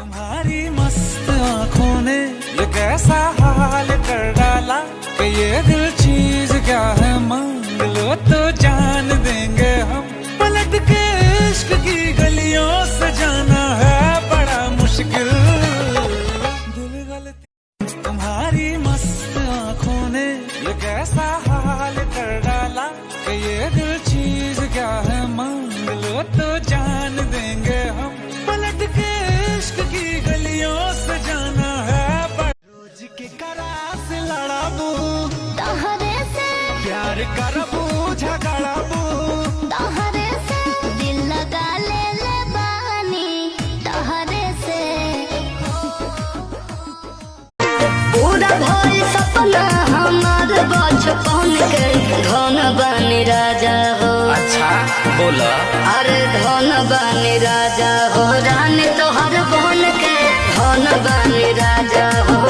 तुम्हारी मस्त आंखों ने ये कैसा हाल कर डाला कि ये दिल चीज क्या है मांग लो तो जान देंगे हम पलट के इश्क की गलियों से जाना है बड़ा मुश्किल दिल गलती तुम्हारी मस्त आंखों ने ये कैसा हाल कर डाला कि ये दिल चीज क्या है मांग लो तो जान देंगे हम पलट के इश्क की गलियों से जाना है रोज के करास लड़ाबू तहरे से प्यार करबू झगड़ाबू तहरे से दिल लगा ले बानी तहरे से पूरा भइल सपना हमार बचपन के धन बनी राजा हो। अच्छा बोला। अरे धन बनी राजा हो रानी तोहर बन के धन